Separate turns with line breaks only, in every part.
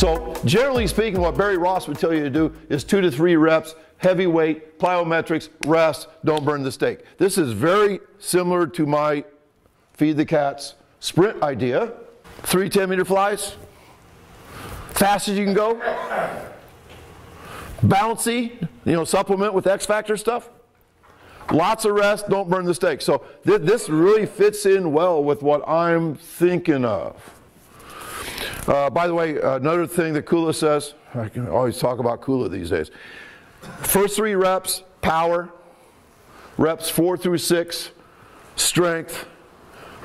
So generally speaking, what Barry Ross would tell you to do is 2 to 3 reps, heavy weight, plyometrics, rest, don't burn the steak. This is very similar to my Feed the Cats sprint idea. 3 10-meter flies, fast as you can go, bouncy, supplement with X Factor stuff. Lots of rest, don't burn the steak. So this really fits in well with what I'm thinking of. By the way, another thing that Kula says, I can always talk about Kula these days. First 3 reps, power. Reps 4 through 6, strength.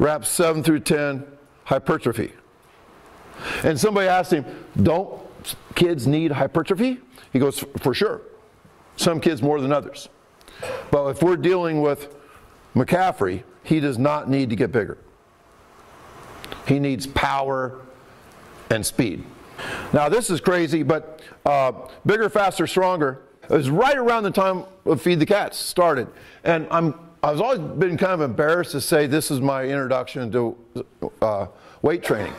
Reps 7 through 10, hypertrophy. And somebody asked him, don't kids need hypertrophy? He goes, for sure. Some kids more than others. But if we're dealing with McCaffrey, he does not need to get bigger. He needs power and speed. Now this is crazy, but bigger, faster, stronger. It was right around the time of Feed the Cats started. And I've always been kind of embarrassed to say this is my introduction to weight training.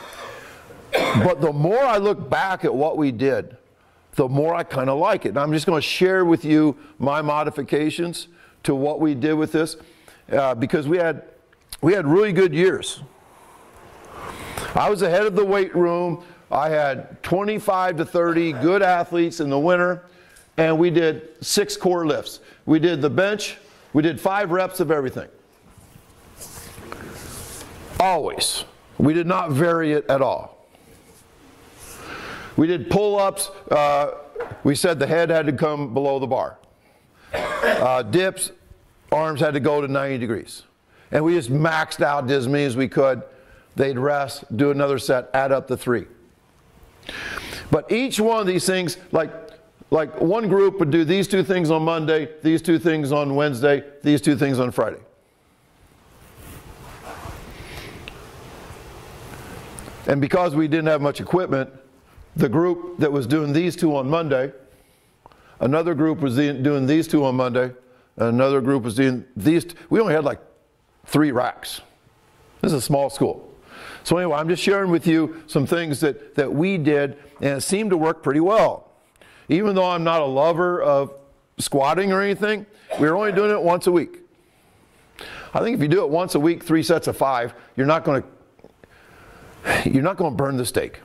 But the more I look back at what we did, the more I kind of like it. And I'm just going to share with you my modifications to what we did with this because we had really good years. I was the head of the weight room. I had 25 to 30 good athletes in the winter, and we did 6 core lifts. We did the bench. We did 5 reps of everything. Always. We did not vary it at all. We did pull-ups. We said the head had to come below the bar. Dips, arms had to go to 90 degrees. And we just maxed out as many as we could. They'd rest, do another set, add up to 3. But each one of these things, like one group would do these 2 things on Monday, these 2 things on Wednesday, these 2 things on Friday. And because we didn't have much equipment, the group that was doing these 2 on Monday, another group was doing these 2 on Monday, and another group was doing these. We only had like 3 racks. This is a small school. So anyway, I'm just sharing with you some things that we did, and it seemed to work pretty well. Even though I'm not a lover of squatting or anything, we were only doing it once a week. I think if you do it once a week, 3 sets of 5, you're not going to burn the steak.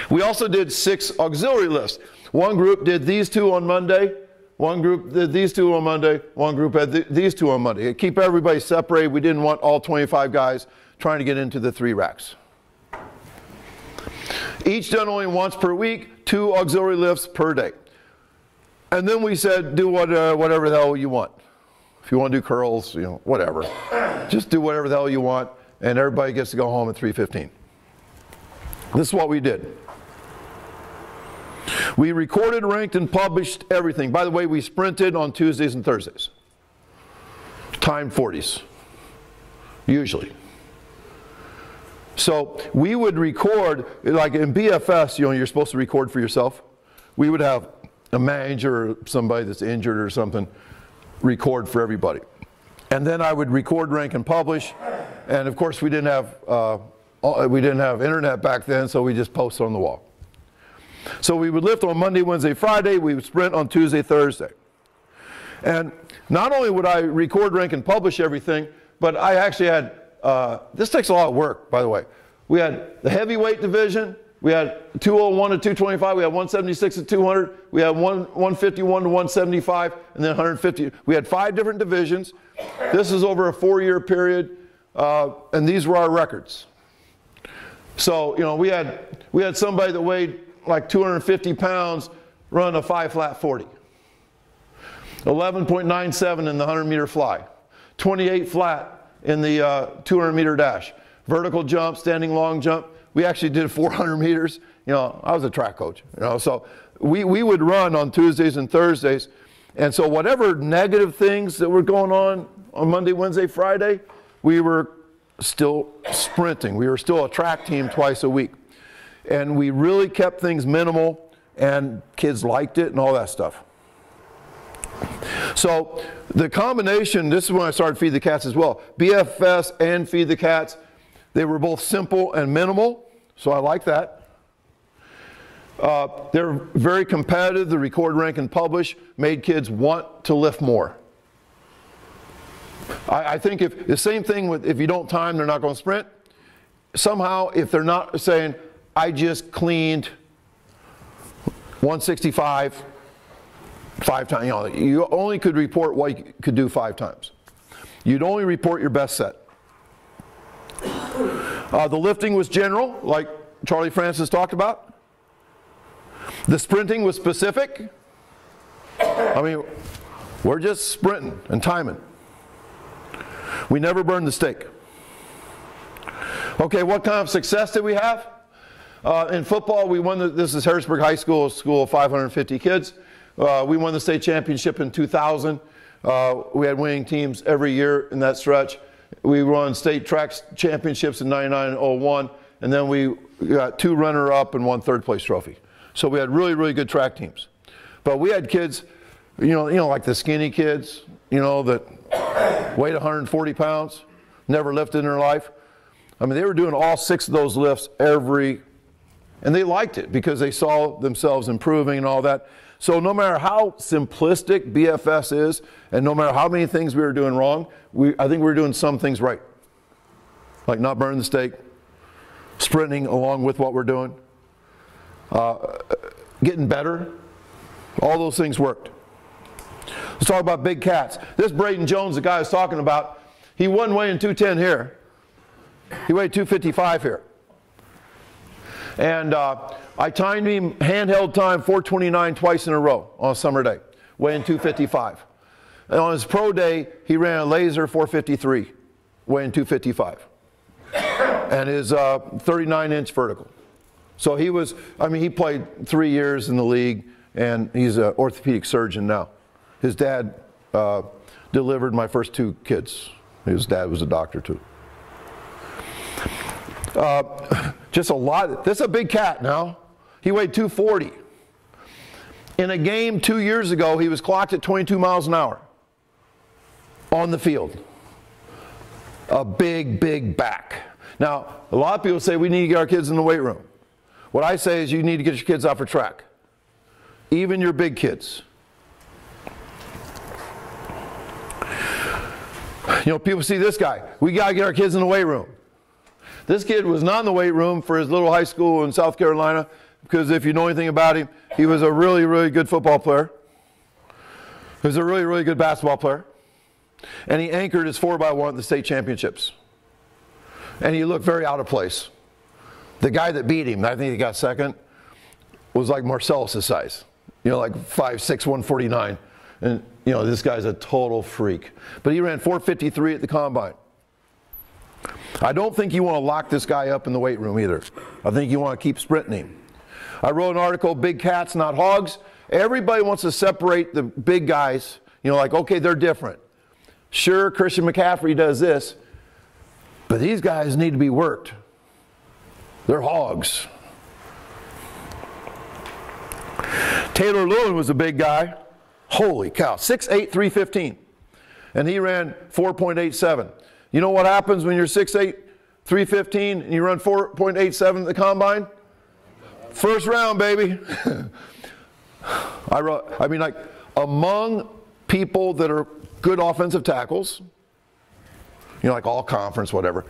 We also did 6 auxiliary lifts. One group did these 2 on Monday, one group did these 2 on Monday, one group had these 2 on Monday. To keep everybody separated, we didn't want all 25 guys trying to get into the 3 racks. Each done only once per week, 2 auxiliary lifts per day. And then we said, do whatever the hell you want. If you want to do curls, whatever. Just do whatever the hell you want, and everybody gets to go home at 3:15. This is what we did. We recorded, ranked, and published everything. By the way, we sprinted on Tuesdays and Thursdays. Timed 40s, usually. So we would record, like in BFS, you're supposed to record for yourself. We would have a manager or somebody that's injured or something record for everybody. And then I would record, rank, and publish. And of course, we didn't have internet back then, so we just posted on the wall. So we would lift on Monday, Wednesday, Friday. We would sprint on Tuesday, Thursday. And not only would I record, rank, and publish everything, but I actually had, this takes a lot of work, by the way. We had the heavyweight division. We had 201 to 225. We had 176 to 200. We had 151 to 175, and then 150. We had 5 different divisions. This is over a 4-year period, and these were our records. So, we had somebody that weighed like 250 pounds run a 5 flat 40. 11.97 in the 100-meter fly. 28 flat in the 200-meter dash. Vertical jump, standing long jump. We actually did 400 meters. I was a track coach. So we would run on Tuesdays and Thursdays. And so whatever negative things that were going on Monday, Wednesday, Friday, we were still sprinting. We were still a track team twice a week. And we really kept things minimal, and kids liked it and all that stuff. So the combination, this is when I started Feed the Cats as well. BFS and Feed the Cats, they were both simple and minimal, so I like that. They're very competitive. The record, rank, and publish made kids want to lift more. I think if the same thing with if you don't time, they're not going to sprint. Somehow, if they're not saying, I just cleaned 165 5 times, you only could report what you could do 5 times. You'd only report your best set. The lifting was general, like Charlie Francis talked about. The sprinting was specific. I mean, we're just sprinting and timing. We never burned the steak. Okay, what kind of success did we have? In football, we won this is Harrisburg High School, a school of 550 kids. We won the state championship in 2000. We had winning teams every year in that stretch. We won state track championships in 99 and 01, and then we got 2 runner-up and 1 third-place trophy. So we had really, really good track teams. But we had kids, you know, like the skinny kids, that weighed 140 pounds, never lifted in their life. I mean, they were doing all 6 of those lifts and they liked it because they saw themselves improving and all that. So no matter how simplistic BFS is, and no matter how many things we were doing wrong, I think we were doing some things right. Like not burning the steak, sprinting along with what we're doing, getting better. All those things worked. Let's talk about big cats. This Braden Jones, the guy I was talking about, he wasn't weighing 210 here. He weighed 255 here. And I timed him handheld time 4:29 twice in a row on a summer day, weighing 255. And on his pro day, he ran a laser 453, weighing 255. And his 39-inch vertical. So he played 3 years in the league, and he's an orthopedic surgeon now. His dad delivered my first 2 kids. His dad was a doctor too. Just a lot. This is a big cat now. He weighed 240. In a game 2 years ago, he was clocked at 22 miles an hour on the field. A big, big back. Now, a lot of people say we need to get our kids in the weight room. What I say is you need to get your kids off a track. Even your big kids. People see this guy. We got to get our kids in the weight room. This kid was not in the weight room for his little high school in South Carolina because if you know anything about him, he was a really, really good football player. He was a really, really good basketball player. And he anchored his 4x1 at the state championships. And he looked very out of place. The guy that beat him, I think he got second, was like Marcellus' size. Like 5'6", 149. And, this guy's a total freak. But he ran 4:53 at the combine. I don't think you want to lock this guy up in the weight room either. I think you want to keep sprinting him. I wrote an article, Big Cats, Not Hogs. Everybody wants to separate the big guys, like, okay, they're different. Sure, Christian McCaffrey does this, but these guys need to be worked. They're hogs. Taylor Lewin was a big guy. Holy cow, 6'8", 315. And he ran 4.87. You know what happens when you're 6'8", 315 and you run 4.87 at the combine? First round, baby. Among people that are good offensive tackles, like all conference, whatever,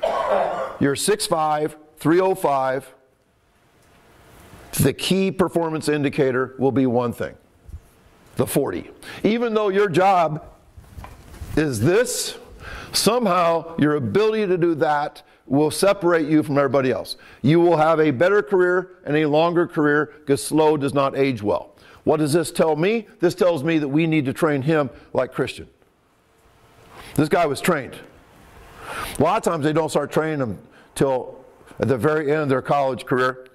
you're 6'5", 305. The key performance indicator will be one thing, the 40. Even though your job is this, somehow your ability to do that will separate you from everybody else. You will have a better career and a longer career because slow does not age well. What does this tell me? This tells me that we need to train him like Christian. This guy was trained. A lot of times they don't start training them till at the very end of their college career.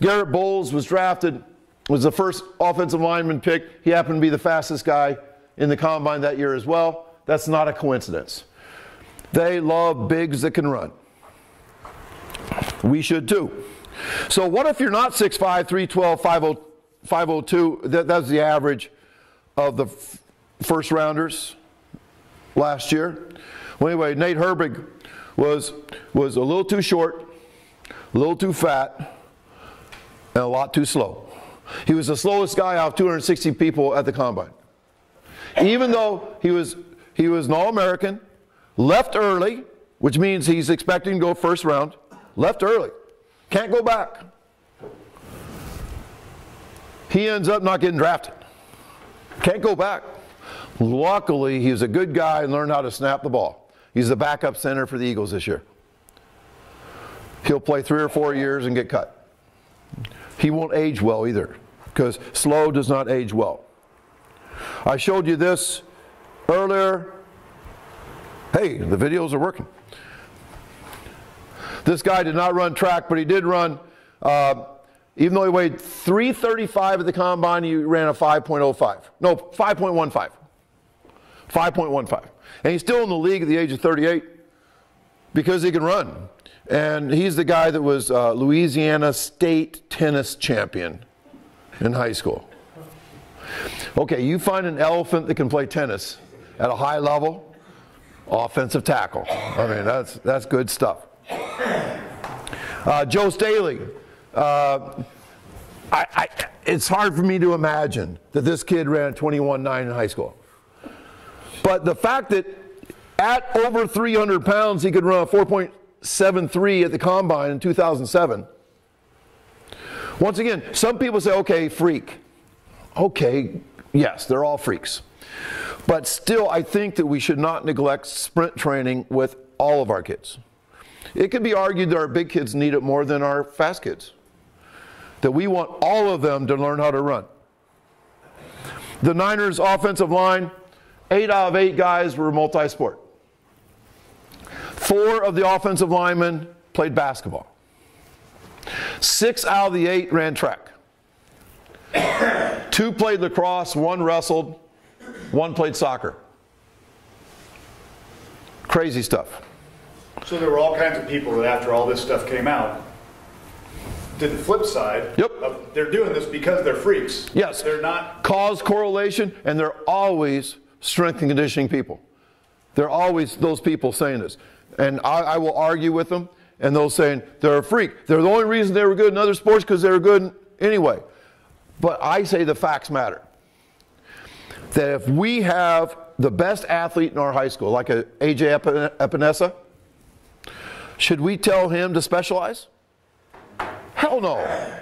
Garrett Bowles was drafted, was the first offensive lineman pick. He happened to be the fastest guy in the combine that year as well. That's not a coincidence. They love bigs that can run. We should too. So what if you're not 6'5", 312, 502? That's the average of the first rounders last year. Well, anyway, Nate Herbig was a little too short, a little too fat, and a lot too slow. He was the slowest guy out of 260 people at the combine. Even though he was an All-American, left early, which means he's expecting to go first round, left early, can't go back. He ends up not getting drafted. Can't go back. Luckily, he was a good guy and learned how to snap the ball. He's the backup center for the Eagles this year. He'll play 3 or 4 years and get cut. He won't age well either, because slow does not age well. I showed you this earlier. Hey, the videos are working. This guy did not run track, but he did run, even though he weighed 335 at the combine, he ran a 5.05. No, 5.15. 5.15. And he's still in the league at the age of 38 because he can run. And he's the guy that was Louisiana State tennis champion in high school. Okay, you find an elephant that can play tennis at a high level, offensive tackle. I mean, that's good stuff. Joe Staley. It's hard for me to imagine that this kid ran 21.9 in high school. But the fact that at over 300 pounds he could run a 4.73 at the combine in 2007. Once again, some people say, okay, freak. Okay, yes, they're all freaks. But still, I think that we should not neglect sprint training with all of our kids. It could be argued that our big kids need it more than our fast kids. That we want all of them to learn how to run. The Niners offensive line, 8 out of 8 guys were multi-sport. 4 of the offensive linemen played basketball. 6 out of the 8 ran track. 2 played lacrosse, 1 wrestled, 1 played soccer. Crazy stuff.
So there were all kinds of people that after all this stuff came out, did the flip side.
Yep.
Of they're doing this because they're freaks.
Yes.
They're not.
Cause correlation, and they're always strength and conditioning people. They're always those people saying this. And I will argue with them, and they'll say they're a freak. They're the only reason they were good in other sports because they were good anyway. But I say the facts matter. That if we have the best athlete in our high school, like a A.J. Epinesa, should we tell him to specialize? Hell no.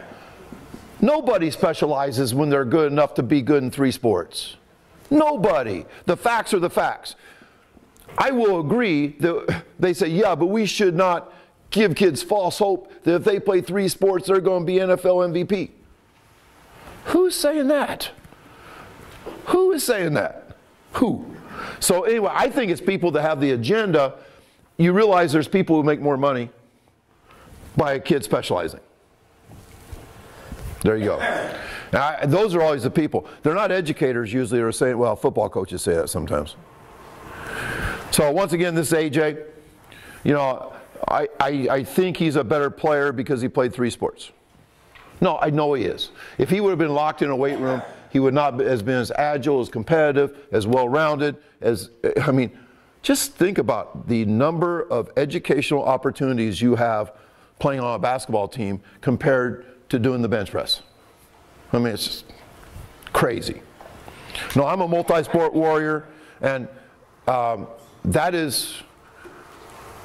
Nobody specializes when they're good enough to be good in 3 sports. Nobody. The facts are the facts. I will agree that they say, yeah, but we should not give kids false hope that if they play 3 sports, they're going to be NFL MVP. Who's saying that? Who is saying that? Who? So anyway, I think it's people that have the agenda. You realize there's people who make more money by a kid specializing. There you go. Now, those are always the people. They're not educators usually who are saying, well, football coaches say that sometimes. So once again, this is AJ. You know, I think he's a better player because he played 3 sports. No, I know he is. If he would have been locked in a weight room, he would not have been as agile, as competitive, as well-rounded, as, I mean, just think about the number of educational opportunities you have playing on a basketball team compared to doing the bench press. I mean, it's just crazy. No, I'm a multi-sport warrior, and that is,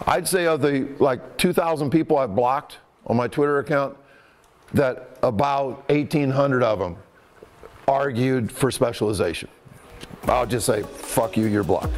I'd say of the like 2,000 people I've blocked on my Twitter account, that about 1,800 of them argued for specialization. I'll just say, fuck you, you're blocked.